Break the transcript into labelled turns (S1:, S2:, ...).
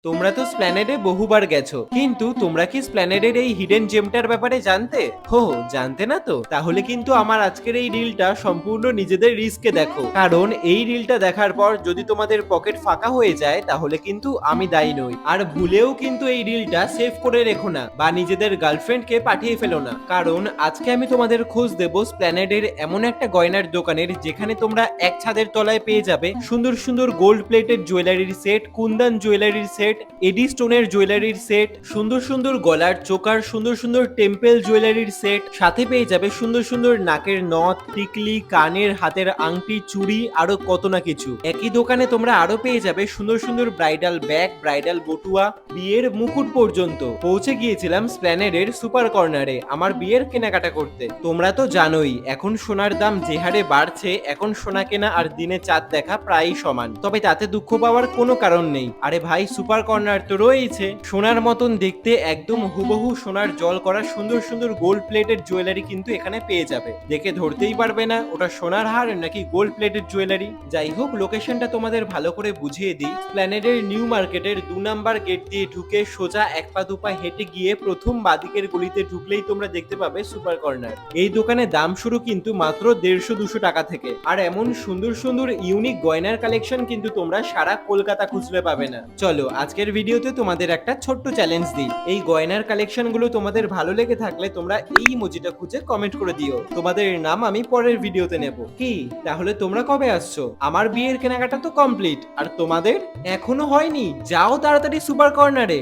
S1: তোমরা তো স্প্ল্যানেডে বহুবার গেছো, কিন্তু তোমরা কি স্প্ল্যানেডের এই হিডেন জেমটার ব্যাপারে জানতে? হো, জানতে না তো? তাহলে কিন্তু আমার আজকের এই রিলটা সম্পূর্ণ নিজেদের রিস্কে দেখো, কারণ এই রিলটা দেখার পর যদি তোমাদের পকেট ফাঁকা হয়ে যায় তাহলে কিন্তু আমি দায়ী নই। আর ভুলেও কিন্তু এই রিলটা সেভ করে রেখো না, বা নিজেদের গার্লফ্রেন্ডকে পাঠিয়ে ফেলো না, কারণ আজকে আমি তোমাদের খোঁজ দেব স্প্ল্যানেডের এমন একটা গয়নার দোকানের যেখানে তোমরা এক ছাদের তলায় পেয়ে যাবে সুন্দর সুন্দর গোল্ড প্লেটেড জুয়েলারির সেট, কুন্দন জুয়েলারির সেট, এডি স্টোনের জুয়েলারির সেট, সুন্দর সুন্দর গলার চোকার, সুন্দর সুন্দর টেম্পল জুয়েলারির সেট, সাথে পেয়ে যাবে সুন্দর সুন্দর নাকের নথ, টিকলি, কানের, হাতের আংটি, চুড়ি, আরো কত না কিছু। একই দোকানে তোমরা আরো পেয়ে যাবে সুন্দর সুন্দর ব্রাইডাল ব্যাগ, ব্রাইডাল বটুয়া, বিয়ের মুকুট পর্যন্ত। পৌঁছে গিয়েছিলাম স্প্ল্যানেডের সুপার কর্নারে আমার বিয়ের কেনাকাটা করতে। তোমরা তো জানোই এখন সোনার দাম যে হারে বাড়ছে, এখন সোনা কেনা আর দিনে চাঁদ দেখা প্রায়ই সমান। তবে তাতে দুঃখ পাওয়ার কোনো কারণ নেই। আরে ভাই, সুপার কর্নার তো রয়েছে, সোনার মতন দেখতে একদম হুবহু সোনার জল করা সুন্দর সুন্দর গোল্ড প্লেটেড জুয়েলারি কিন্তু এখানে পেয়ে যাবে। দেখে ধরতেই পারবে না ওটা সোনার হার নাকি গোল্ড প্লেটেড জুয়েলারি। যাই হোক, লোকেশনটা তোমাদের ভালো করে বুঝিয়ে দিই। প্ল্যানেডের নিউ মার্কেটের 2 নাম্বার গেট দিয়ে ঢুকে সোজা এক পা দুপা হেঁটে গিয়ে প্রথম বাদিকের গলিতে ঢুকলেই তোমরা দেখতে পাবে সুপার কর্নার। এই দোকানে দাম শুরু কিন্তু মাত্র 150-200 টাকা থেকে, আর এমন সুন্দর সুন্দর ইউনিক গয়নার কালেকশন কিন্তু তোমরা সারা কলকাতা খুঁজলে পাবে না। চলো আজকের ভিডিওতে তোমাদের একটা ছোট্ট চ্যালেঞ্জ দিই। এই গয়নার কালেকশন গুলো তোমাদের ভালো লেগে থাকলে তোমরা এই ইমোজিটা খুঁজে কমেন্ট করে দিও, তোমাদের নাম আমি পরের ভিডিওতে নেব। কি তাহলে তোমরা কবে আসছো? আমার বিয়ের কেনাকাটা তো কমপ্লিট, আর তোমাদের এখনো হয়নি? যাও তাড়াতাড়ি সুপার কর্নারে।